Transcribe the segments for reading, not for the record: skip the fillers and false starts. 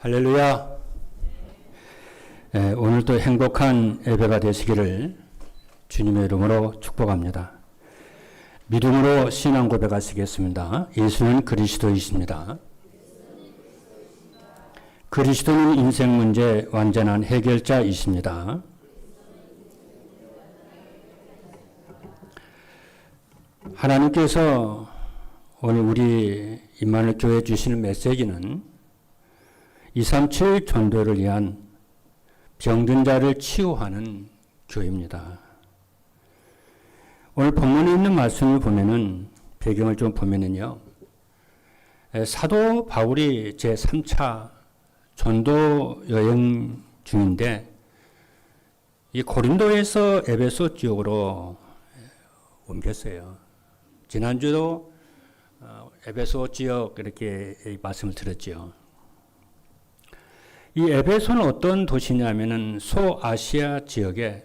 할렐루야. 오늘도 행복한 예배가 되시기를 주님의 이름으로 축복합니다. 믿음으로 신앙 고백하시겠습니다. 예수는 그리스도이십니다. 그리스도는 인생 문제 완전한 해결자이십니다. 하나님께서 오늘 우리 임마누엘 교회에 주시는 메시지는 237 전도를 위한 병든 자를 치유하는 교회입니다. 오늘 본문에 있는 말씀을 보면은 배경을 좀 보면은요. 사도 바울이 제3차 전도 여행 중인데 이 고린도에서 에베소 지역으로 옮겼어요. 지난주도 에베소 지역 이렇게 말씀을 드렸죠. 이 에베소는 어떤 도시냐면은 소아시아 지역의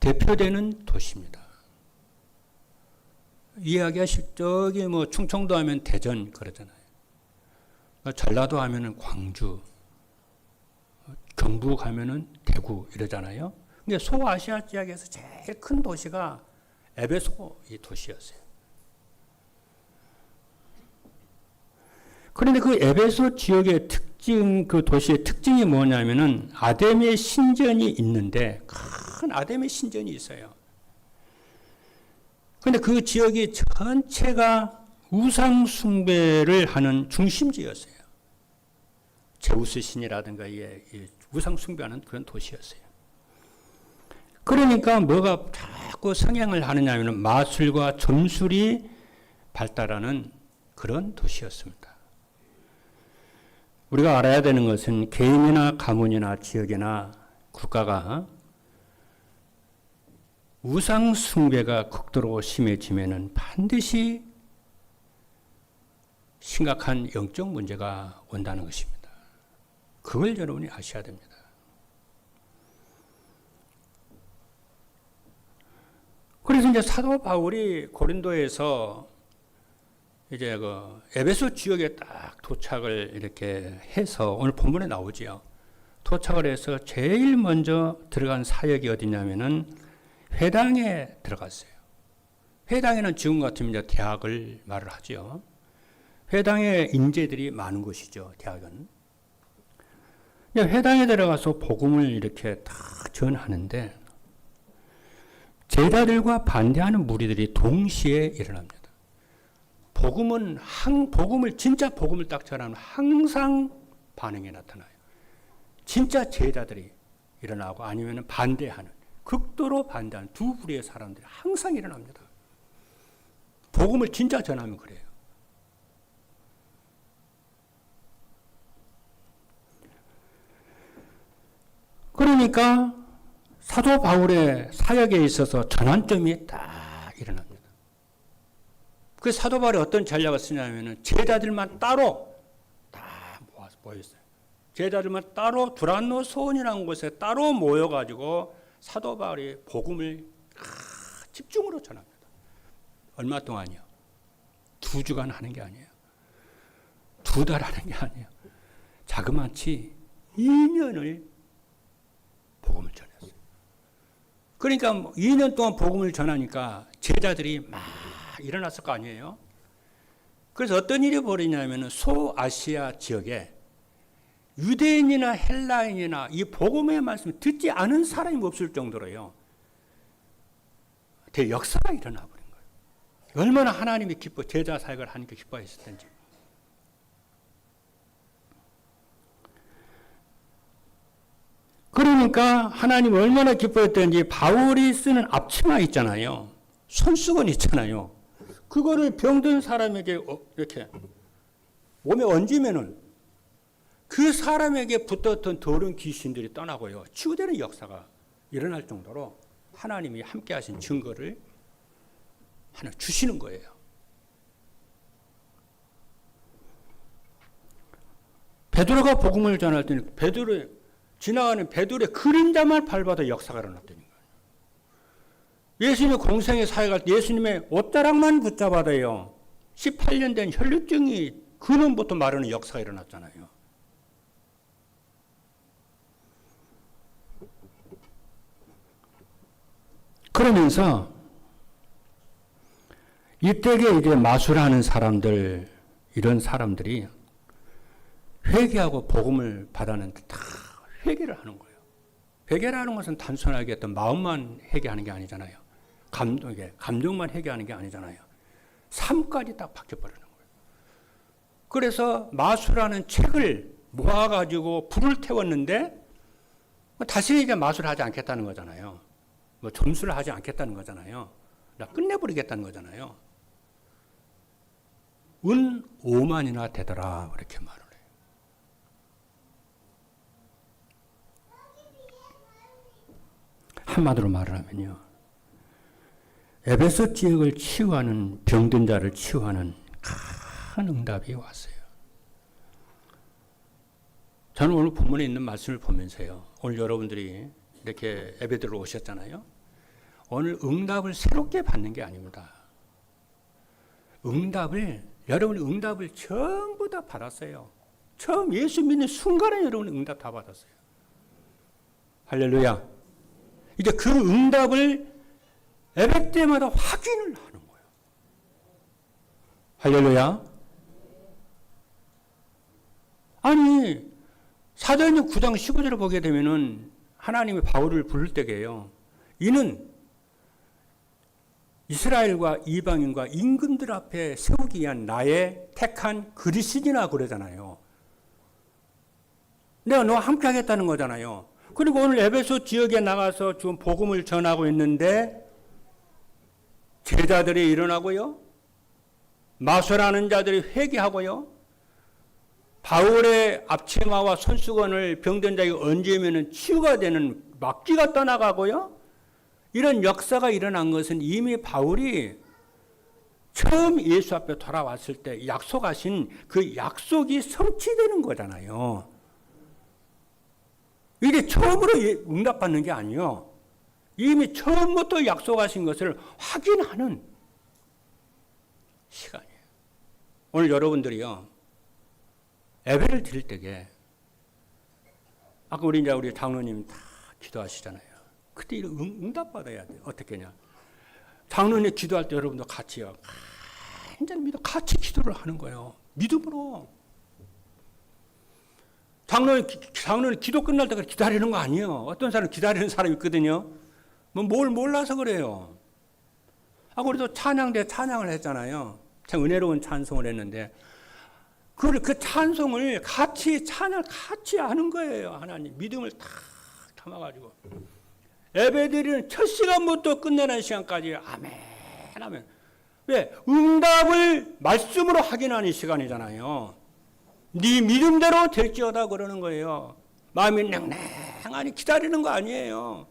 대표되는 도시입니다. 이야기하실 저기 뭐 충청도 하면 대전 그러잖아요. 전라도 하면은 광주, 경북 하면은 대구 이러잖아요. 근데 소아시아 지역에서 제일 큰 도시가 에베소 이 도시였어요. 그런데 그 에베소 지역의 그 도시의 특징이 뭐냐면은 아담의 신전이 있는데 큰 아담의 신전이 있어요. 그런데 그 지역이 전체가 우상 숭배를 하는 중심지였어요. 제우스 신이라든가 우상 숭배하는 그런 도시였어요. 그러니까 뭐가 자꾸 성행을 하느냐면은 마술과 점술이 발달하는 그런 도시였습니다. 우리가 알아야 되는 것은 개인이나 가문이나 지역이나 국가가 우상 숭배가 극도로 심해지면은 반드시 심각한 영적 문제가 온다는 것입니다. 그걸 여러분이 아셔야 됩니다. 그래서 이제 사도 바울이 고린도에서 이제 그 에베소 지역에 딱 도착을 이렇게 해서 오늘 본문에 나오지요. 도착을 해서 제일 먼저 들어간 사역이 어디냐면은 회당에 들어갔어요. 회당에는 지금 같으면 이제 대학을 말을 하죠. 회당에 인재들이 많은 곳이죠. 대학은. 회당에 들어가서 복음을 이렇게 딱 전하는데 제자들과 반대하는 무리들이 동시에 일어납니다. 복음을 진짜 복음을 딱 전하면 항상 반응이 나타나요. 진짜 제자들이 일어나고 아니면 반대하는 극도로 반대하는 두 부류의 사람들이 항상 일어납니다. 복음을 진짜 전하면 그래요. 그러니까 사도 바울의 사역에 있어서 전환점이 딱 일어납니다. 그 사도 바울이 어떤 전략을 쓰냐면은 제자들만 따로 다 모였어요. 제자들만 따로 두란노 소원이라는 곳에 따로 모여가지고 사도 바울이 복음을 집중으로 전합니다. 얼마 동안이요? 2주간 하는 게 아니에요. 2달 하는 게 아니에요. 자그마치 2년을 복음을 전했어요. 그러니까 2년 동안 복음을 전하니까 제자들이 막 일어났을 거 아니에요. 그래서 어떤 일이 벌어지냐면 소아시아 지역에 유대인이나 헬라인이나 이 복음의 말씀을 듣지 않은 사람이 없을 정도로요. 대역사가 일어나 버린 거예요. 얼마나 하나님이 제자 사역을 하니까 기뻐했을 텐지. 그러니까 하나님 얼마나 기뻐했던지 바울이 쓰는 앞치마 있잖아요. 손수건 있잖아요. 그거를 병든 사람에게 이렇게 몸에 얹으면은 그 사람에게 붙었던 더러운 귀신들이 떠나고요. 치유되는 역사가 일어날 정도로 하나님이 함께 하신 증거를 하나 주시는 거예요. 베드로가 복음을 전할 때는 지나가는 베드로의 그림자만 밟아도 역사가 일어났다는 거예요. 예수님의 공생의 사역할 때 예수님의 옷자락만 붙잡아도요. 18년 된 혈류증이 근원부터 마르는 역사가 일어났잖아요. 그러면서 이때에 이제 마술하는 사람들, 이런 사람들이 회개하고 복음을 받았는데 다 회개를 하는 거예요. 회개라는 것은 단순하게 어떤 마음만 회개하는 게 아니잖아요. 감정만 회개하는 게 아니잖아요. 삶까지 딱 바뀌어버리는 거예요. 그래서 마술하는 책을 모아가지고 불을 태웠는데 다시는 이제 마술하지 않겠다는 거잖아요. 뭐 점수를 하지 않겠다는 거잖아요. 나 끝내버리겠다는 거잖아요. 은 5만이나 되더라 이렇게 말을 해요. 한마디로 말을 하면요. 에베소 지역을 치유하는 병든 자를 치유하는 큰 응답이 왔어요. 저는 오늘 본문에 있는 말씀을 보면서요. 오늘 여러분들이 이렇게 예배드리러 오셨잖아요. 오늘 응답을 새롭게 받는 게 아닙니다. 여러분이 응답을 전부 다 받았어요. 처음 예수 믿는 순간에 여러분이 응답 다 받았어요. 할렐루야. 이제 그 응답을 예배 때마다 확인을 하는 거예요. 할렐루야. 아니, 사도행전 9장 15절을 보게 되면은 하나님이 바울을 부를 때게요. 이는 이스라엘과 이방인과 임금들 앞에 세우기 위한 나의 택한 그리스도이나 그러잖아요. 내가 너와 함께 하겠다는 거잖아요. 그리고 오늘 에베소 지역에 나가서 지금 복음을 전하고 있는데 제자들이 일어나고요. 마술하는 자들이 회개하고요. 바울의 앞치마와 손수건을 병든 자에게 얹으면 치유가 되는 막기가 떠나가고요. 이런 역사가 일어난 것은 이미 바울이 처음 예수 앞에 돌아왔을 때 약속하신 그 약속이 성취되는 거잖아요. 이게 처음으로 응답받는 게 아니에요. 이미 처음부터 약속하신 것을 확인하는 시간이에요. 오늘 여러분들이요. 예배를 드릴 때에 아까 우리 장로님 다 기도하시잖아요. 그때 응답받아야 돼요. 어떻게 하냐. 장로님 기도할 때 여러분도 같이요. 완전히 믿어 같이 기도를 하는 거예요. 믿음으로. 장로님 기도 끝날 때까지 기다리는 거 아니에요. 어떤 사람 기다리는 사람이 있거든요. 뭘 몰라서 그래요. 우리도 찬양대 찬양을 했잖아요. 참 은혜로운 찬송을 했는데 그 찬송을 찬양을 같이 하는 거예요. 하나님 믿음을 탁 담아가지고 예배드리는 첫 시간부터 끝내는 시간까지 아멘 아멘. 왜? 응답을 말씀으로 확인하는 시간이잖아요. 네 믿음대로 될지어다 그러는 거예요. 마음이 냉랭하니 기다리는 거 아니에요.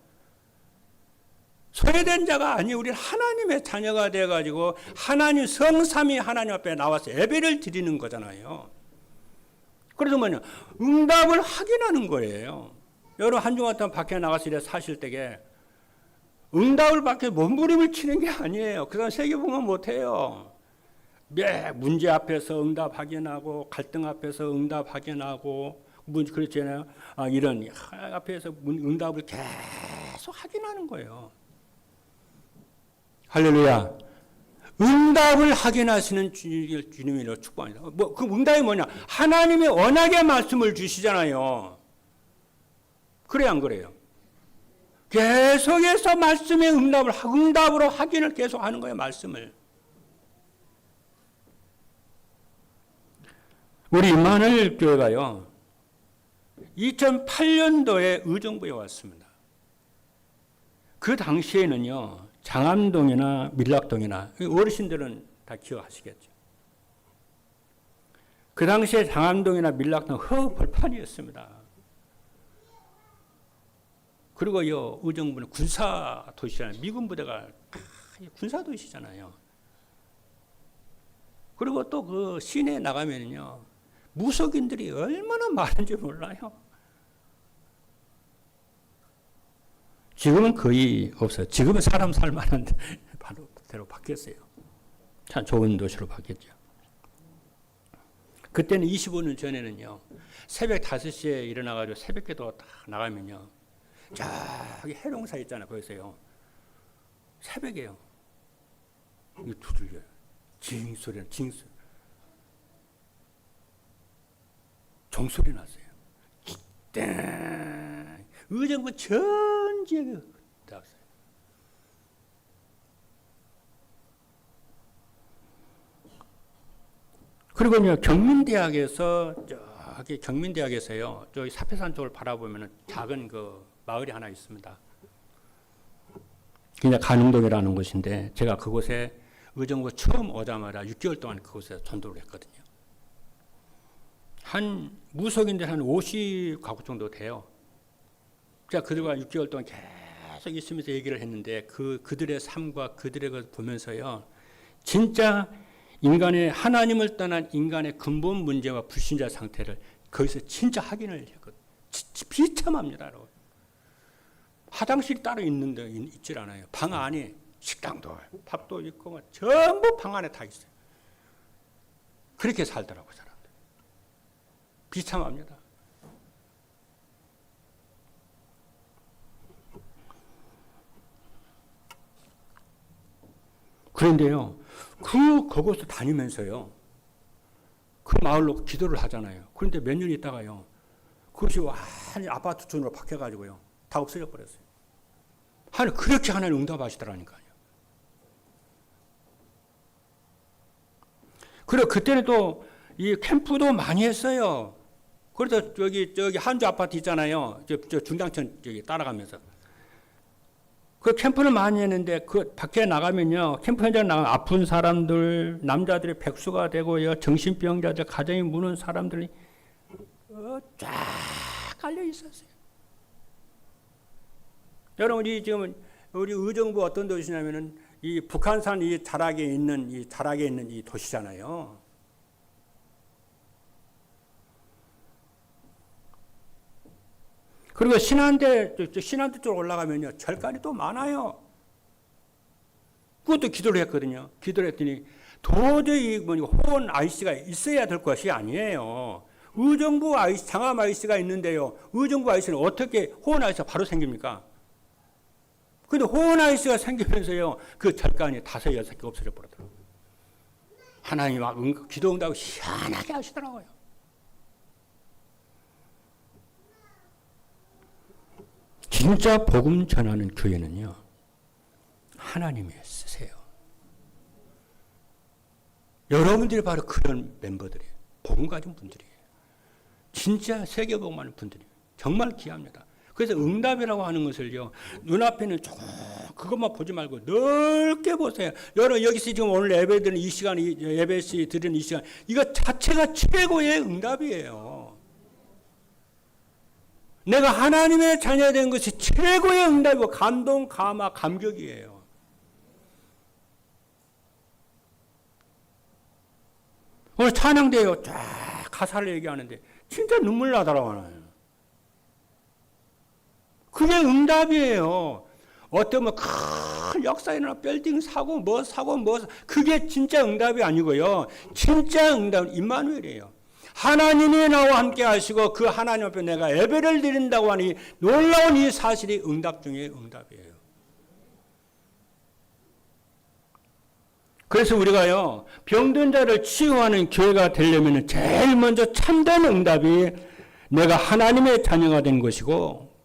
소외된 자가 아니에요. 우리는 하나님의 자녀가 되어가지고 하나님 성삼위 하나님 앞에 나와서 예배를 드리는 거잖아요. 그래서 응답을 확인하는 거예요. 여러분 한 주간 동안 밖에 나가서 이래 사실 때에 응답을 받게 몸부림을 치는 게 아니에요. 그 사람 세계복음 못해요. 문제 앞에서 응답 확인하고 갈등 앞에서 응답 확인하고 그렇잖아요. 이런 앞에서 응답을 계속 확인하는 거예요. 할렐루야. 응답을 확인하시는 주님이라고 축복합니다. 그 응답이 뭐냐? 하나님의 언약의 말씀을 주시잖아요. 그래 안 그래요? 계속해서 말씀의 응답으로 확인을 계속 하는 거예요. 말씀을. 우리 임마누엘 교회가요. 2008년도에 의정부에 왔습니다. 그 당시에는요. 장암동이나 밀락동이나 어르신들은 다 기억하시겠죠. 그 당시에 장암동이나 밀락동 허벌판이었습니다. 그리고 의정부는 군사 도시잖아요. 미군 부대가 군사 도시잖아요. 그리고 또 그 시내에 나가면요. 무속인들이 얼마나 많은지 몰라요. 지금은 거의 없어요. 지금은 사람 살만한 바로 대로 바뀌었어요. 참 좋은 도시로 바뀌었죠. 그때는 25년 전에는요. 새벽 5시에 일어나가지고 새벽기도 딱 나가면요. 저기 해룡사 있잖아요. 거기서요. 새벽에요. 이거 두들려요. 징 소리는 징소리. 종소리 났어요. 땡. 의정부 전지에 닿았어요. 그리고 이제 경민대학에서 저기 경민대학에서요. 저기 사패산 쪽을 바라보면은 작은 그 마을이 하나 있습니다. 그냥 간흥동이라는 곳인데 제가 그곳에 의정부 처음 오자마자 6개월 동안 그곳에 전도를 했거든요. 한 무속인데 한 50가구 정도 돼요. 제가 그들과 6개월 동안 계속 있으면서 얘기를 했는데 그들의 삶과 그들의 걸 보면서요. 진짜 인간의 하나님을 떠난 인간의 근본 문제와 불신자 상태를 거기서 진짜 확인을 했거든요. 비참합니다. 화장실이 따로 있는데 있질 않아요. 방 안에 식당도 밥도 있고 전부 방 안에 다 있어요. 그렇게 살더라고요. 사람들. 비참합니다. 그런데요. 그곳을 다니면서요. 그 마을로 기도를 하잖아요. 그런데 몇 년 있다가요. 그것이 완전히 아파트촌으로 바뀌어가지고요. 다 없어져 버렸어요. 그렇게 하나님 응답하시더라니까요. 그리고 그때는 또 이 캠프도 많이 했어요. 그래서 저기 한주 아파트 있잖아요. 저 중당천 저기 따라가면서. 그 캠프를 많이 했는데 그 밖에 나가면요. 캠프 현장 나가면 아픈 사람들, 남자들이 백수가 되고요. 정신병자들, 가정이 무는 사람들이 쫙 깔려 있었어요. 여러분, 지금 우리 의정부 어떤 도시냐면은 이 북한산 이 자락에 있는 이 도시잖아요. 그리고 신안대 쪽으로 올라가면요. 절간이 또 많아요. 그것도 기도를 했거든요. 기도를 했더니 도저히 호원 IC가 있어야 될 것이 아니에요. 의정부 IC, 장암 IC가 있는데요. 의정부 IC는 어떻게 호원 IC가 바로 생깁니까? 근데 호원 IC가 생기면서요. 그 절간이 5, 6개 없어져 버리더라고요. 하나님이 막 기도 응답을 희한하게 하시더라고요. 진짜 복음 전하는 교회는요. 하나님이 쓰세요. 여러분들이 바로 그런 멤버들이에요. 복음 가진 분들이에요. 진짜 세계복음 하는 분들이에요. 정말 귀합니다. 그래서 응답이라고 하는 것을요. 눈앞에는 조금 그것만 보지 말고 넓게 보세요. 여러분 여기서 지금 오늘 예배 드리는 이 시간, 예배 드리는 이 시간, 이거 자체가 최고의 응답이에요. 내가 하나님의 자녀가 된 것이 최고의 응답이고 감동, 감화, 감격이에요. 오늘 찬양대요. 쫙 가사를 얘기하는데 진짜 눈물 나더라고요. 그게 응답이에요. 어쩌면 큰 역사에 일어나 빌딩 사고 그게 진짜 응답이 아니고요. 진짜 응답은 임마누엘이에요. 하나님이 나와 함께 하시고 그 하나님 앞에 내가 예배를 드린다고 하니 놀라운 이 사실이 응답 중에 응답이에요. 그래서 우리가요. 병든 자를 치유하는 교회가 되려면 제일 먼저 참된 응답이 내가 하나님의 자녀가 된 것이고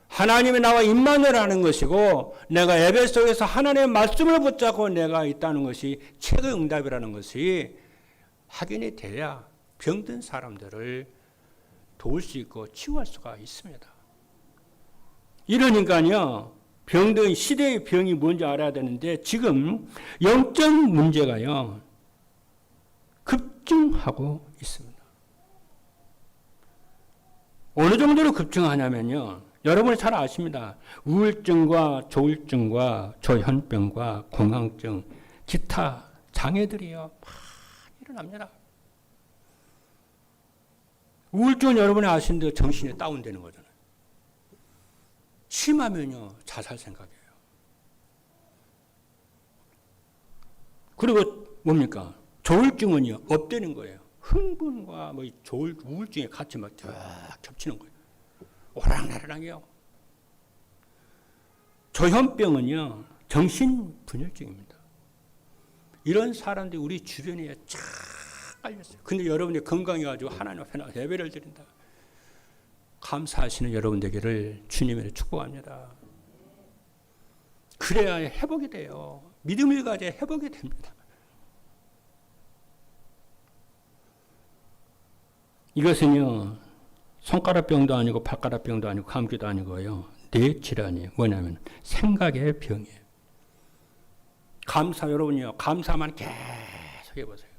하나님이 나와 임마누엘하는 것이고 내가 예배 속에서 하나님의 말씀을 붙잡고 내가 있다는 것이 최고의 응답이라는 것이 확인이 돼야 병든 사람들을 도울 수 있고 치유할 수가 있습니다. 이러니까요. 병든 시대의 병이 뭔지 알아야 되는데 지금 영적 문제가요. 급증하고 있습니다. 어느 정도로 급증하냐면요. 여러분이 잘 아십니다. 우울증과 조울증과 조현병과 공황증, 기타 장애들이요. 막 일어납니다. 우울증은 여러분이 아시는데 정신이 다운되는 거잖아요. 심하면요. 자살 생각이에요. 그리고 뭡니까? 조울증은요. 업되는 거예요. 흥분과 우울증이 같이 막 겹치는 거예요. 오락내락이요. 조현병은요. 정신분열증입니다. 이런 사람들이 우리 주변에 쫙 깔렸어요. 근데 여러분이 건강해가지고 하나님 앞에 예배를 드린다. 감사하시는 여러분 되기를 주님으로 축복합니다. 그래야 회복이 돼요. 믿음을 가져야 회복이 됩니다. 이것은요, 손가락병도 아니고 발가락병도 아니고 감기도 아니고요. 뇌 질환이에요. 뭐냐면 생각의 병이에요. 감사 여러분이요. 감사만 계속 해보세요.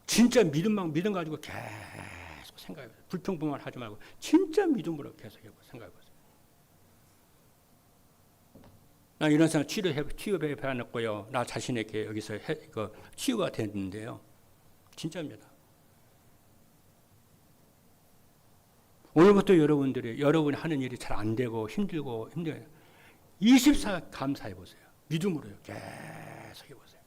진짜 믿음 가지고 계속 생각해보세요. 불평불만 하지 말고 진짜 믿음으로 계속 생각해보세요. 나 이런 생각 치유해 봤고요. 나 자신에게 여기서 치유가 됐는데요. 진짜입니다. 오늘부터 여러분이 하는 일이 잘 안 되고 힘들고 24 감사해 보세요. 믿음으로요. 계속 해보세요.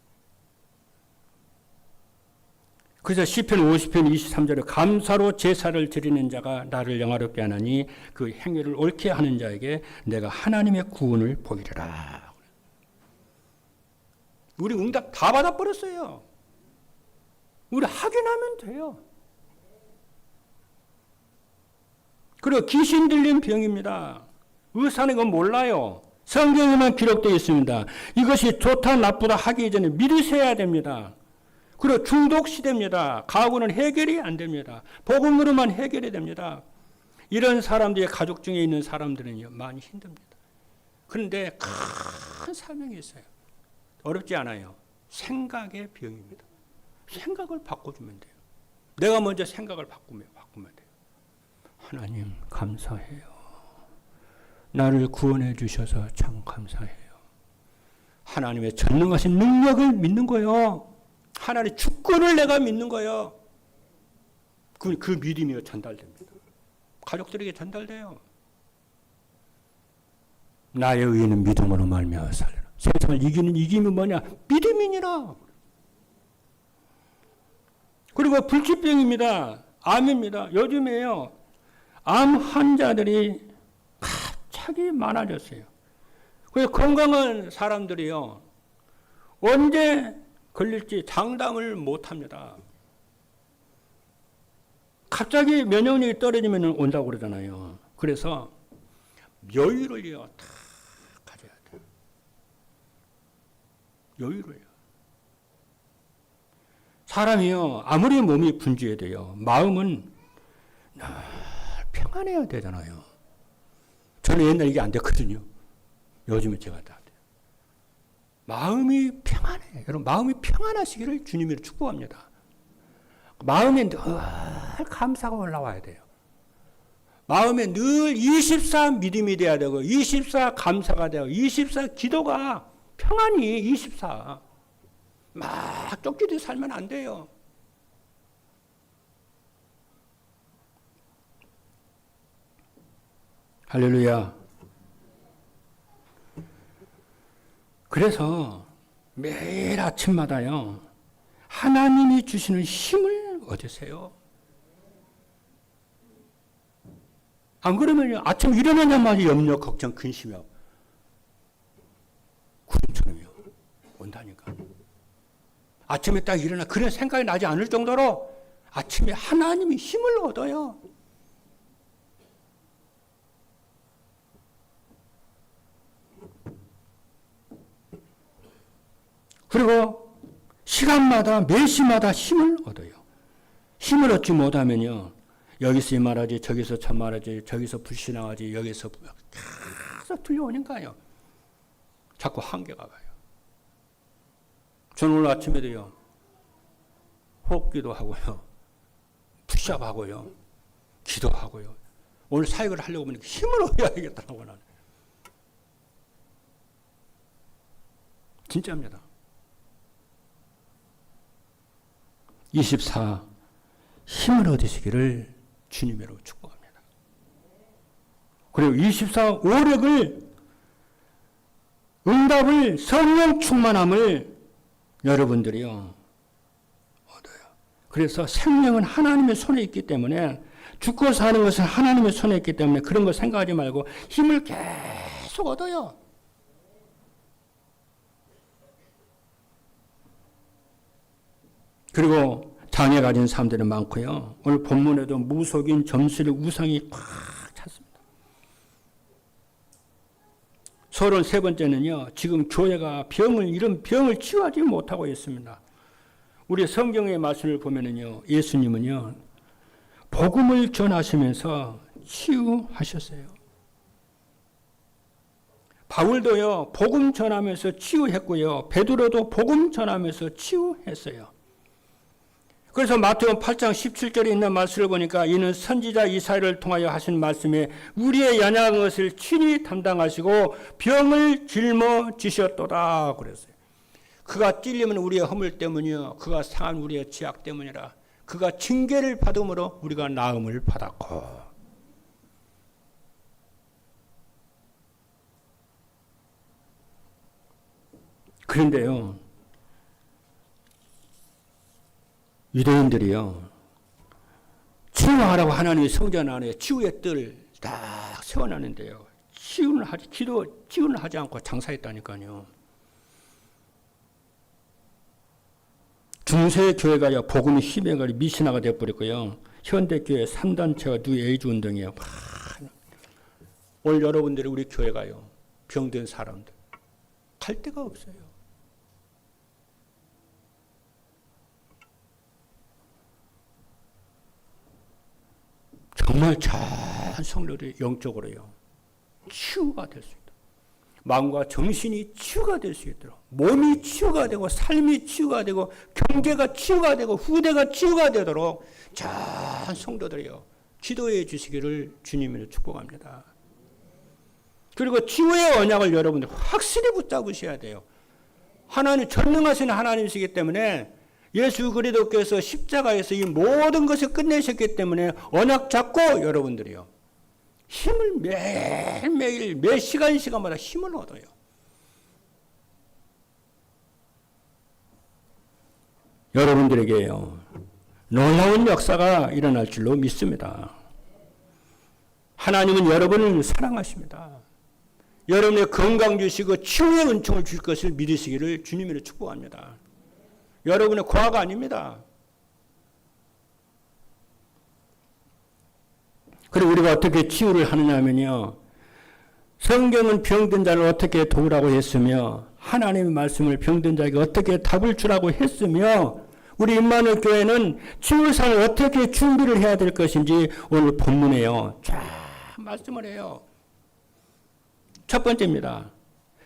그래서 시편 50편 23절에 감사로 제사를 드리는 자가 나를 영화롭게 하나니 그 행위를 옳게 하는 자에게 내가 하나님의 구원을 보이리라. 우리 응답 다 받아버렸어요. 우리 확인하면 돼요. 그리고 귀신 들린 병입니다. 의사는 이건 몰라요. 성경에만 기록되어 있습니다. 이것이 좋다 나쁘다 하기 전에 믿으셔야 됩니다. 그리고 중독 시대입니다. 가구는 해결이 안 됩니다. 복음으로만 해결이 됩니다. 이런 사람들의 가족 중에 있는 사람들은 많이 힘듭니다. 그런데 큰 사명이 있어요. 어렵지 않아요. 생각의 병입니다. 생각을 바꿔주면 돼요. 내가 먼저 생각을 바꾸면 돼요. 하나님 감사해요. 나를 구원해 주셔서 참 감사해요. 하나님의 전능하신 능력을 믿는 거예요. 하나님의 주권을 내가 믿는 거예요. 그 믿음이 전달됩니다. 가족들에게 전달돼요. 나의 의인은 믿음으로 말미암아 살리라. 세상을 이기는 이김이 뭐냐? 믿음이니라. 그리고 불치병입니다. 암입니다. 요즘에요. 암 환자들이 갑자기 많아졌어요. 그래서 건강한 사람들이요. 언제 걸릴지 장담을 못합니다. 갑자기 면역력이 떨어지면 온다고 그러잖아요. 그래서 여유를요. 다 가져야 돼요. 여유를요. 사람이요. 아무리 몸이 분주해도요. 마음은 평안해야 되잖아요. 저는 옛날에 이게 안 됐거든요. 요즘은 제가 다 돼요. 마음이 평안해요. 여러분, 마음이 평안하시기를 주님으로 축복합니다. 마음에 늘 감사가 올라와야 돼요. 마음에 늘 24 믿음이 돼야 되고, 24 감사가 되고, 24 기도가 평안이 24. 막 쫓기듯 살면 안 돼요. 할렐루야. 그래서 매일 아침마다요, 하나님이 주시는 힘을 얻으세요. 안 그러면요, 아침 일어나자마자 염려, 걱정, 근심이요. 구름처럼요. 온다니까. 아침에 딱 일어나, 그런 생각이 나지 않을 정도로 아침에 하나님이 힘을 얻어요. 그리고 시간마다 매 시마다 힘을 얻어요. 힘을 얻지 못하면요. 여기서 이 말하지, 저기서 저 말하지, 저기서 불신앙하지, 여기서 계속 들려오니까요. 자꾸 한계가 가요. 저는 오늘 아침에도요. 호흡기도 하고요. 푸시업하고요. 기도하고요. 오늘 사역을 하려고 보니까 힘을 얻어야겠더라고요. 나는. 진짜입니다. 24 힘을 얻으시기를 주님으로 축복합니다. 그리고 24 오력을 응답을 성령 충만함을 여러분들이요 얻어요. 그래서 생명은 하나님의 손에 있기 때문에 죽고 사는 것은 하나님의 손에 있기 때문에 그런 거 생각하지 말고 힘을 계속 얻어요. 그리고 장애 가진 사람들이 많고요. 오늘 본문에도 무속인, 점술, 우상이 꽉 찼습니다. 33번째는요. 지금 교회가 이런 병을 치유하지 못하고 있습니다. 우리 성경의 말씀을 보면은요. 예수님은요. 복음을 전하시면서 치유하셨어요. 바울도요. 복음 전하면서 치유했고요. 베드로도 복음 전하면서 치유했어요. 그래서 마태복음 8장 17절에 있는 말씀을 보니까 이는 선지자 이사야를 통하여 하신 말씀에 우리의 연약한 것을 친히 담당하시고 병을 짊어지셨도다 그랬어요. 그가 찔리면 우리의 허물 때문이요. 그가 상한 우리의 죄악 때문이라. 그가 징계를 받음으로 우리가 나음을 받았고. 그런데요. 유대인들이요. 치유하라고 하나님의 성전 안에 치유의 뜰 딱 세워놨는데요. 치유는 하지 않고 장사했다니까요. 중세 교회가요. 복음이 힘에가지고 미신화가 되어버렸고요. 현대교회 3단체와 뉴에이즈 운동이에요. 오늘 여러분들이 우리 교회가요. 병든 사람들 갈 데가 없어요. 정말 전 성도들이 영적으로요. 치유가 될 수 있다. 마음과 정신이 치유가 될 수 있도록 몸이 치유가 되고 삶이 치유가 되고 경제가 치유가 되고 후대가 치유가 되도록 전 성도들이요. 기도해 주시기를 주님으로 축복합니다. 그리고 치유의 언약을 여러분들 확실히 붙잡으셔야 돼요. 하나님 전능하신 하나님이시기 때문에 예수 그리스도께서 십자가에서 이 모든 것을 끝내셨기 때문에 언약 잡고 여러분들이요. 힘을 매일매일 매 시간마다 힘을 얻어요. 여러분들에게요. 놀라운 역사가 일어날 줄로 믿습니다. 하나님은 여러분을 사랑하십니다. 여러분의 건강 주시고 치유의 은총을 줄 것을 믿으시기를 주님으로 축복합니다. 여러분의 과가 아닙니다. 그리고 우리가 어떻게 치유를 하느냐 하면요. 성경은 병든 자를 어떻게 도우라고 했으며 하나님의 말씀을 병든 자에게 어떻게 답을 주라고 했으며 우리 임마누엘 교회는 치유상을 어떻게 준비를 해야 될 것인지 오늘 본문에요. 쫙 말씀을 해요. 첫 번째입니다.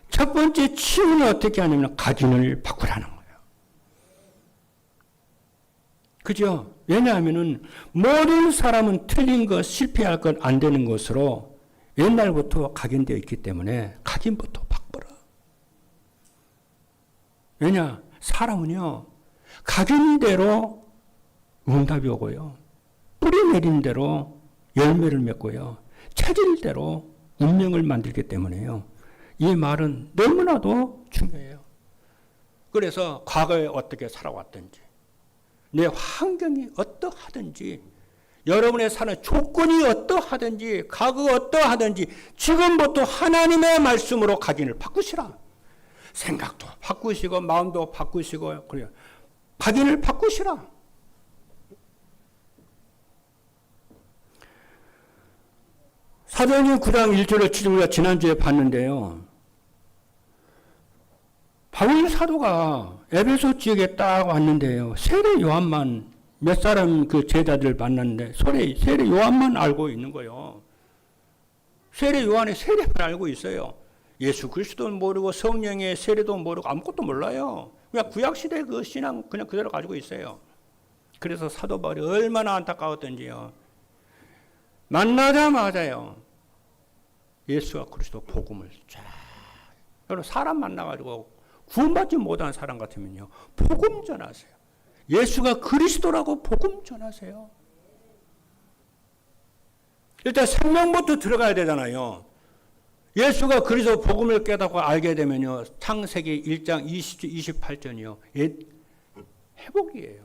첫 번째 치유는 어떻게 하냐면 각인을 바꾸라는 거예요. 그죠? 왜냐하면은 모든 사람은 틀린 것, 실패할 것, 안 되는 것으로 옛날부터 각인되어 있기 때문에 각인부터 바꿔라. 왜냐? 사람은요, 각인대로 응답이 오고요. 뿌리 내린 대로 열매를 맺고요. 체질대로 운명을 만들기 때문에요. 이 말은 너무나도 중요해요. 그래서 과거에 어떻게 살아왔든지 내 환경이 어떠하든지 여러분의 사는 조건이 어떠하든지 과거가 어떠하든지 지금부터 하나님의 말씀으로 각인을 바꾸시라. 생각도 바꾸시고 마음도 바꾸시고 그래요. 각인을 바꾸시라. 사도행전 9장 1절을 우리가 지난주에 봤는데요. 바울 사도가 에베소 지역에 딱 왔는데요. 세례 요한만 몇 사람 그 제자들을 만났는데 세례 요한만 알고 있는 거예요. 세례 요한의 세례만 알고 있어요. 예수 그리스도는 모르고 성령의 세례도 모르고 아무것도 몰라요. 그냥 구약시대 그 신앙 그냥 그대로 가지고 있어요. 그래서 사도 바울이 얼마나 안타까웠던지요. 만나자마자요. 예수와 그리스도 복음을 쫙. 여러분 사람 만나가지고 구원받지 못한 사람 같으면요. 복음 전하세요. 예수가 그리스도라고 복음 전하세요. 일단 생명부터 들어가야 되잖아요. 예수가 그리스도 복음을 깨닫고 알게 되면요. 창세기 1장 28절이요. 회복이에요.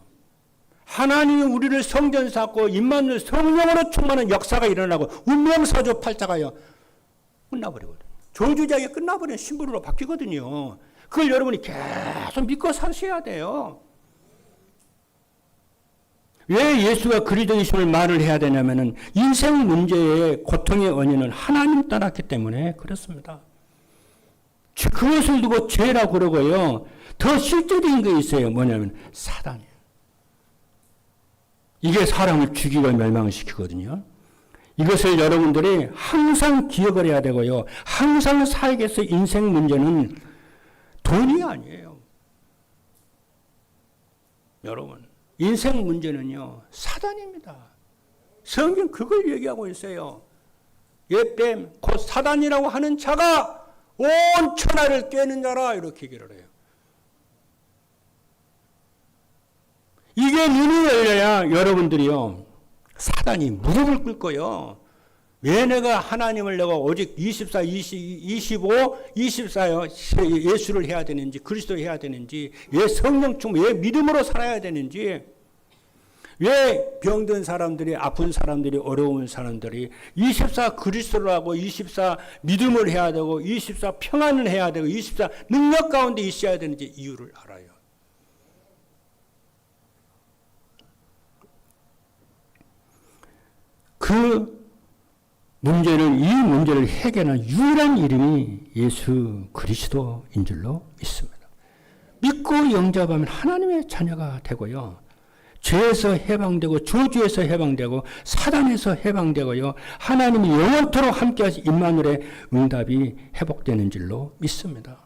하나님이 우리를 성전 삼고 임마누엘 성령으로 충만한 역사가 일어나고 운명사조 팔자가요. 끝나버리거든요. 저주자에게 끝나버리는 신부로 바뀌거든요. 그걸 여러분이 계속 믿고 사셔야 돼요. 왜 예수가 그리스도이심을 말을 해야 되냐면은 인생 문제의 고통의 원인은 하나님 따랐기 때문에 그렇습니다. 그것을 두고 죄라고 그러고요. 더 실제적인 게 있어요. 뭐냐면 사단이에요. 이게 사람을 죽이고 멸망시키거든요. 이것을 여러분들이 항상 기억을 해야 되고요. 항상 살아계서 인생 문제는 돈이 아니에요. 여러분, 인생 문제는요, 사단입니다. 성경 그걸 얘기하고 있어요. 옛뱀, 곧 사단이라고 하는 자가 온 천하를 꿰는 자라, 이렇게 얘기를 해요. 이게 눈이 열려야 여러분들이요, 사단이 무릎을 꿇고요. 왜 내가 하나님을 내가 오직 24, 25, 24요 예수를 해야 되는지, 그리스도를 해야 되는지, 왜 성령 충만, 왜 믿음으로 살아야 되는지, 왜 병든 사람들이, 아픈 사람들이, 어려운 사람들이 24 그리스도를 하고 24 믿음을 해야 되고 24 평안을 해야 되고 24 능력 가운데 있어야 되는지 이유를 알아요. 그 문제는, 이 문제를 해결하는 유일한 이름이 예수 그리스도인 줄로 믿습니다. 믿고 영접하면 하나님의 자녀가 되고요. 죄에서 해방되고 저주에서 해방되고 사단에서 해방되고요. 하나님이 영원토록 함께하신 임마누엘의 응답이 회복되는 줄로 믿습니다.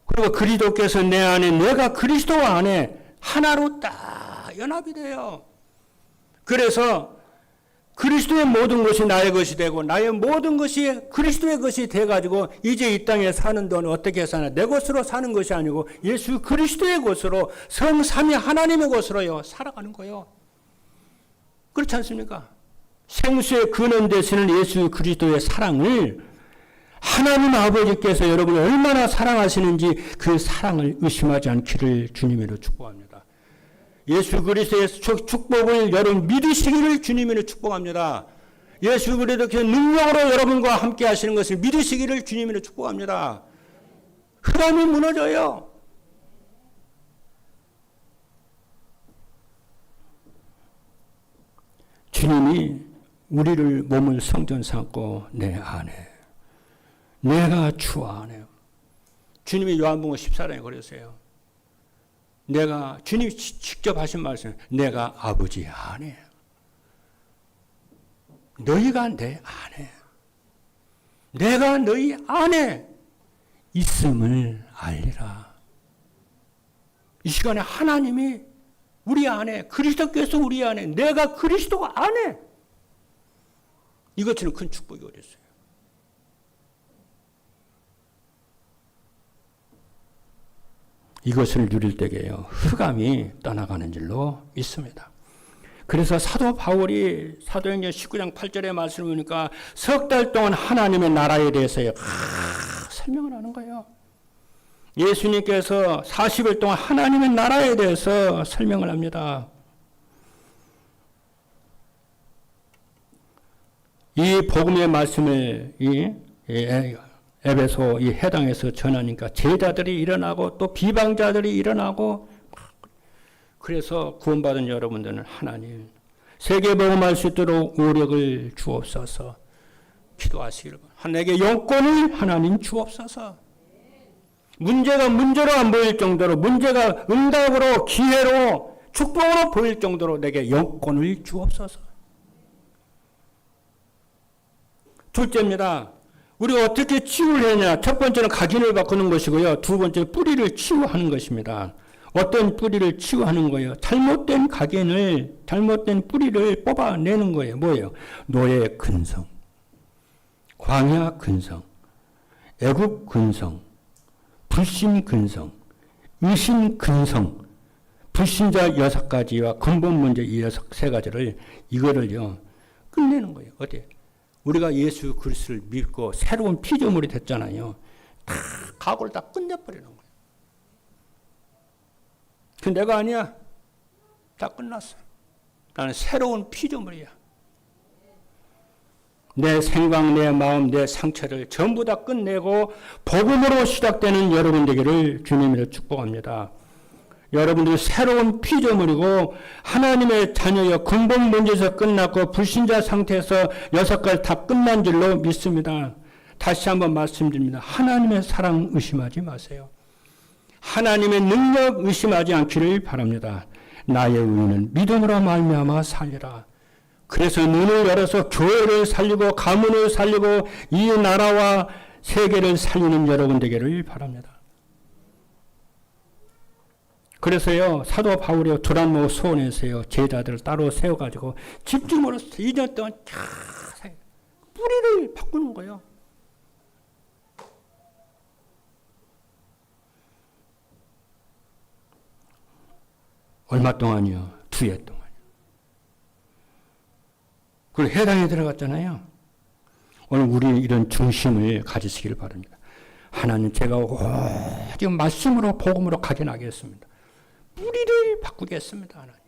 그리고 그리스도께서 내 안에, 내가 그리스도 안에 하나로 딱 연합이 돼요. 그래서 그리스도의 모든 것이 나의 것이 되고 나의 모든 것이 그리스도의 것이 돼가지고 이제 이 땅에 사는 동안 어떻게 사나, 내 것으로 사는 것이 아니고 예수 그리스도의 것으로, 성삼위 하나님의 것으로요 살아가는 거예요. 그렇지 않습니까? 생수의 근원 되시는 예수 그리스도의 사랑을 하나님 아버지께서 여러분을 얼마나 사랑하시는지 그 사랑을 의심하지 않기를 주님으로 축복합니다. 예수 그리스도의 축복을 여러분 믿으시기를 주님으로 축복합니다. 예수 그리스도께서 능력으로 여러분과 함께 하시는 것을 믿으시기를 주님으로 축복합니다. 흑암이 무너져요. 주님이 우리를 몸을 성전 삼고 내 안에, 내가 주 안에. 주님이 요한복음 14장에 그랬어요. 내가, 주님이 직접 하신 말씀, 내가 아버지 안에, 너희가 내 안에, 내가 너희 안에 있음을 알리라. 이 시간에 하나님이 우리 안에, 그리스도께서 우리 안에, 내가 그리스도 안에, 이것처럼 큰 축복이 어디 있어요? 이것을 누릴 때에요, 흑암이 떠나가는 줄로 믿습니다. 그래서 사도 바울이 사도행전 19장 8절의 말씀을 보니까 석 달 동안 하나님의 나라에 대해서 설명을 하는 거예요. 예수님께서 40일 동안 하나님의 나라에 대해서 설명을 합니다. 이 복음의 말씀을 에베소 이 해당에서 전하니까 제자들이 일어나고 또 비방자들이 일어나고, 그래서 구원받은 여러분들은 하나님 세계 복음할 수 있도록 오력을 주옵소서 기도하시기를 바랍니다. 내게 영권을 하나님 주옵소서. 문제가 문제로 안 보일 정도로, 문제가 응답으로, 기회로, 축복으로 보일 정도로 내게 영권을 주옵소서. 둘째입니다. 우리가 어떻게 치유를 하냐? 첫 번째는 각인을 바꾸는 것이고요. 두 번째는 뿌리를 치유하는 것입니다. 어떤 뿌리를 치유하는 거예요? 잘못된 각인을, 잘못된 뿌리를 뽑아내는 거예요. 뭐예요? 노예 근성, 광야 근성, 애국 근성, 불신 근성, 의심 근성, 불신자 6가지와 근본 문제 이 3가지를, 이거를요 끝내는 거예요. 어때? 우리가 예수 그리스도를 믿고 새로운 피조물이 됐잖아요. 다 각오를 다 끝내버리는 거예요. 그 내가 아니야. 다 끝났어. 나는 새로운 피조물이야. 내 생각, 내 마음, 내 상처를 전부 다 끝내고 복음으로 시작되는 여러분 되기를 주님으로 축복합니다. 여러분들 새로운 피조물이고 하나님의 자녀여 근본 문제에서 끝났고 불신자 상태에서 6가지 다 끝난 줄로 믿습니다. 다시 한번 말씀드립니다. 하나님의 사랑 의심하지 마세요. 하나님의 능력 의심하지 않기를 바랍니다. 나의 의인은 믿음으로 말미암아 살리라. 그래서 눈을 열어서 교회를 살리고 가문을 살리고 이 나라와 세계를 살리는 여러분 되기를 바랍니다. 그래서요, 사도 바울이 두란노 소원에서요, 제자들을 따로 세워가지고 집중으로 2년 동안 뿌리를 바꾸는 거예요. 얼마 동안이요? 2해 동안. 그리고 해당에 들어갔잖아요. 오늘 우리 이런 중심을 가지시길 바랍니다. 하나님, 제가 오직 말씀으로 복음으로 각인하겠습니다. 뿌리를 바꾸겠습니다. 하나님.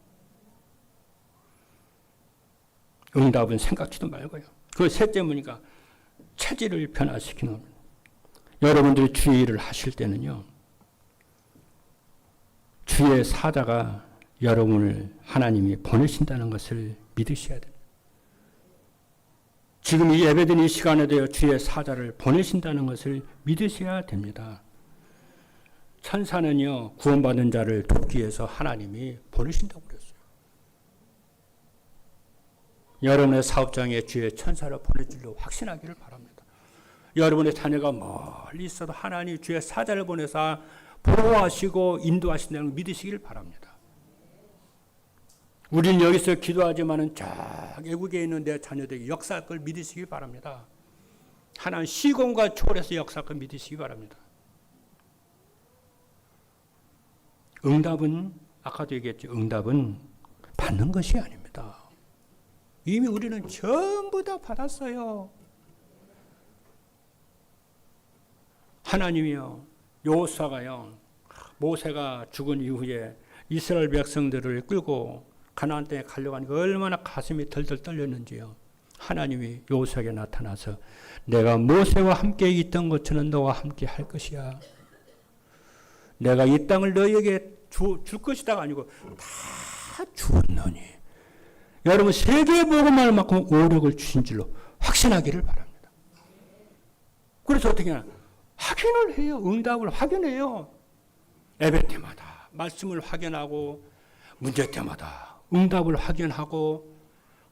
응답은 생각지도 말고요. 그 셋째 문이가 체질을 변화시키는 겁니다. 여러분들이 주의 일을 하실 때는요, 주의 사자가 여러분을 하나님이 보내신다는 것을 믿으셔야 됩니다. 지금 이 예배드린 시간에도 주의 사자를 보내신다는 것을 믿으셔야 됩니다. 천사는요, 구원받은 자를 돕기 위해서 하나님이 보내신다고 그랬어요. 여러분의 사업장에 주의 천사를 보내주려고 확신하기를 바랍니다. 여러분의 자녀가 멀리 있어도 하나님 주의 사자를 보내서 보호하시고 인도하신다는 걸 믿으시길 바랍니다. 우리는 여기서 기도하지만은 저 외국에 있는 내 자녀들에게 역사할 걸 믿으시기 바랍니다. 하나님 시공과 초월해서 역사할 걸 믿으시기 바랍니다. 응답은 아까도 얘기했죠. 응답은 받는 것이 아닙니다. 이미 우리는 전부 다 받았어요. 하나님이요, 여호수아가요, 모세가 죽은 이후에 이스라엘 백성들을 끌고 가나안 땅에 가려고 하니까 얼마나 가슴이 덜덜 떨렸는지요. 하나님이 여호수아에게 나타나서 내가 모세와 함께 있던 것처럼 너와 함께 할 것이야. 내가 이 땅을 너희에게 줄 것이다가 아니고 다 주었노니. 여러분 세계복음만큼 오력을 주신 줄로 확신하기를 바랍니다. 그래서 어떻게 하나? 확인을 해요. 응답을 확인해요. 예배 때마다 말씀을 확인하고 문제 때마다 응답을 확인하고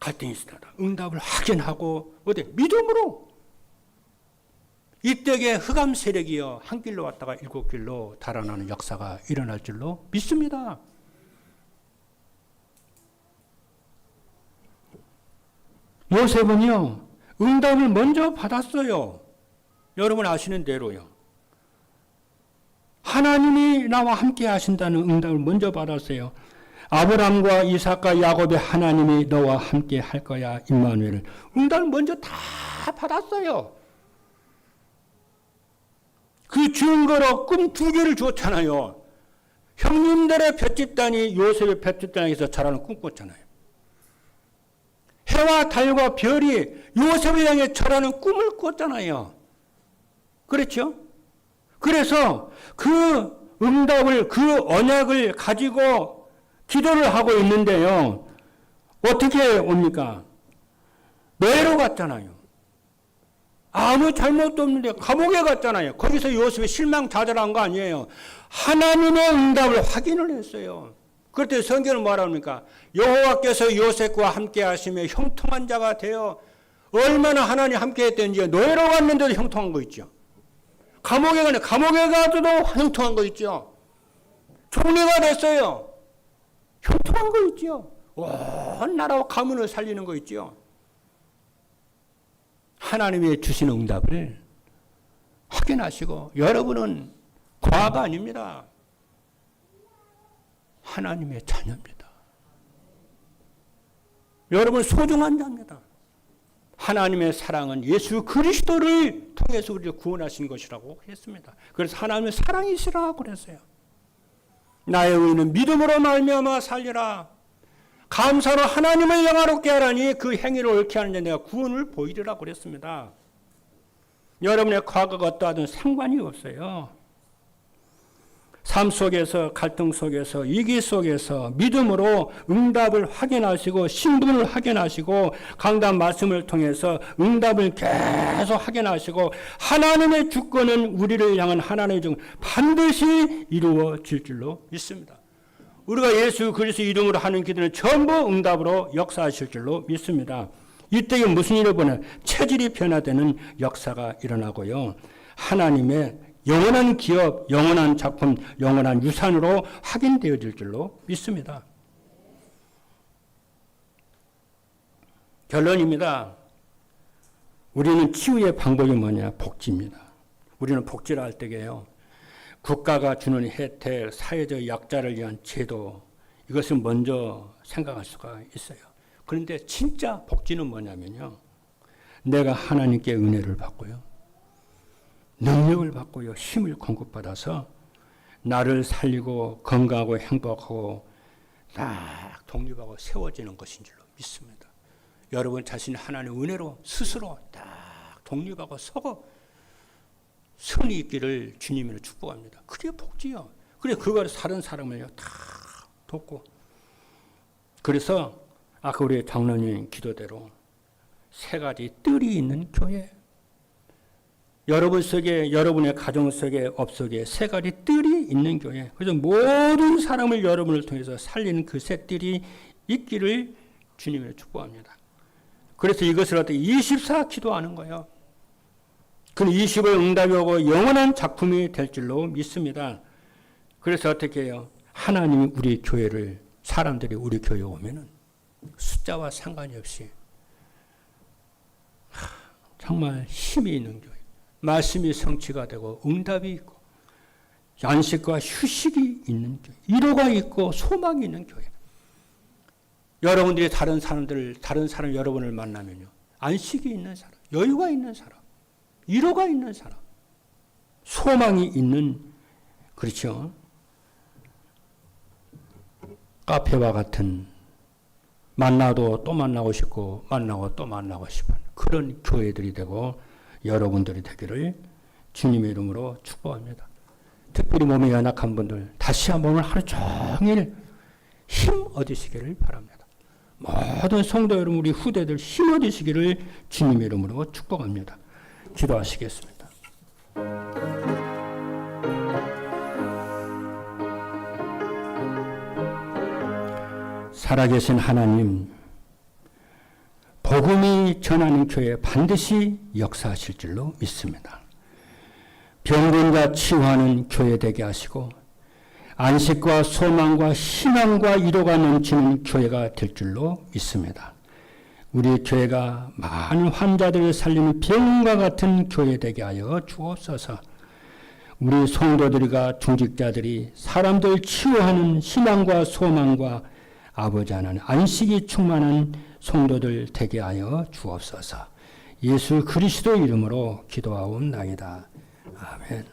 갈등이 있을 때마다 응답을 확인하고 어때? 믿음으로. 이때의 흑암 세력이요, 한 길로 왔다가 7길로 달아나는 역사가 일어날 줄로 믿습니다. 요셉은요, 응답을 먼저 받았어요. 여러분 아시는 대로요. 하나님이 나와 함께 하신다는 응답을 먼저 받았어요. 아브라함과 이삭과 야곱의 하나님이 너와 함께 할 거야, 임마누엘. 응답을 먼저 다 받았어요. 그 증거로 꿈 2개를 주었잖아요. 형님들의 볏집단이 요셉의 볏집단에서 자라는 꿈 꿨잖아요. 해와 달과 별이 요셉을 향해 절하는 꿈을 꿨잖아요. 그렇죠? 그래서 그 응답을, 그 언약을 가지고 기도를 하고 있는데요. 어떻게 옵니까? 매로 갔잖아요. 아무 잘못도 없는데 감옥에 갔잖아요. 거기서 요셉이 실망좌절한 거 아니에요. 하나님의 응답을 확인을 했어요. 그럴 때 성경은 뭐라 합니까? 여호와께서 요셉과 함께 하시며 형통한 자가 되어 얼마나 하나님 함께 했던지. 노예로 갔는데도 형통한 거 있죠. 감옥에 가네. 감옥에 가서도 형통한 거 있죠. 총리가 됐어요. 형통한 거 있죠. 온 나라와 가문을 살리는 거 있죠. 하나님이 주신 응답을 확인하시고, 여러분은 과가 아닙니다. 하나님의 자녀입니다. 여러분 소중한 자입니다. 하나님의 사랑은 예수 그리스도를 통해서 우리를 구원하신 것이라고 했습니다. 그래서 하나님의 사랑이시라고 그랬어요. 나의 의는 믿음으로 말미암아 살리라. 감사로 하나님을 영화롭게 하라니 그 행위를 옳게 하는 자 내가 구원을 보이리라고 그랬습니다. 여러분의 과거가 어떠하든 상관이 없어요. 삶 속에서, 갈등 속에서, 위기 속에서 믿음으로 응답을 확인하시고 신분을 확인하시고 강단 말씀을 통해서 응답을 계속 확인하시고 하나님의 주권은 우리를 향한 하나님의 주권 반드시 이루어질 줄로 믿습니다. 우리가 예수 그리스도 이름으로 하는 기도는 전부 응답으로 역사하실 줄로 믿습니다. 이때 무슨 일을 보면 체질이 변화되는 역사가 일어나고요. 하나님의 영원한 기업, 영원한 작품, 영원한 유산으로 확인되어질 줄로 믿습니다. 결론입니다. 우리는 치유의 방법이 뭐냐? 복지입니다. 우리는 복지를 할 때에요. 국가가 주는 혜택, 사회적 약자를 위한 제도, 이것을 먼저 생각할 수가 있어요. 그런데 진짜 복지는 뭐냐면요. 내가 하나님께 은혜를 받고요. 능력을 받고요. 힘을 공급받아서 나를 살리고 건강하고 행복하고 딱 독립하고 세워지는 것인 줄로 믿습니다. 여러분 자신이 하나님의 은혜로 스스로 딱 독립하고 서고 선이 있기를 주님으로 축복합니다. 그게 복지요. 그래 그걸 다른 사람을요 다 돕고. 그래서 아까 우리 장로님 기도대로 세 가지 뜰이 있는 교회. 여러분 속에, 여러분의 가정 속에, 업 속에 세 가지 뜰이 있는 교회. 그래서 모든 사람을 여러분을 통해서 살리는 그 세 뜰이 있기를 주님으로 축복합니다. 그래서 이것을 어떻게 24 기도하는 거예요. 그 20의 응답이 오고 영원한 작품이 될 줄로 믿습니다. 그래서 어떻게 해요? 하나님이 우리 교회를, 사람들이 우리 교회에 오면은 숫자와 상관이 없이 정말 힘이 있는 교회. 말씀이 성취가 되고 응답이 있고 안식과 휴식이 있는 교회. 위로가 있고 소망이 있는 교회. 여러분들이 다른 사람 여러분을 만나면요. 안식이 있는 사람, 여유가 있는 사람, 위로가 있는 사람, 소망이 있는, 그렇죠. 카페와 같은 만나도 또 만나고 싶고 만나고 또 만나고 싶은 그런 교회들이 되고 여러분들이 되기를 주님의 이름으로 축복합니다. 특별히 몸이 연약한 분들 다시 한번 오늘 하루 종일 힘 얻으시기를 바랍니다. 모든 성도 여러분, 우리 후대들 힘 얻으시기를 주님의 이름으로 축복합니다. 기도하시겠습니다. 살아계신 하나님, 복음이 전하는 교회에 반드시 역사하실 줄로 믿습니다. 병든과 치유하는 교회 되게 하시고 안식과 소망과 희망과 위로가 넘치는 교회가 될 줄로 믿습니다. 우리 교회가 많은 환자들을 살리는 병과 같은 교회 되게 하여 주옵소서. 우리 성도들과 중직자들이 사람들 치유하는 희망과 소망과 아버지 하나님 안식이 충만한 성도들 되게 하여 주옵소서. 예수 그리스도 이름으로 기도하옵나이다. 아멘.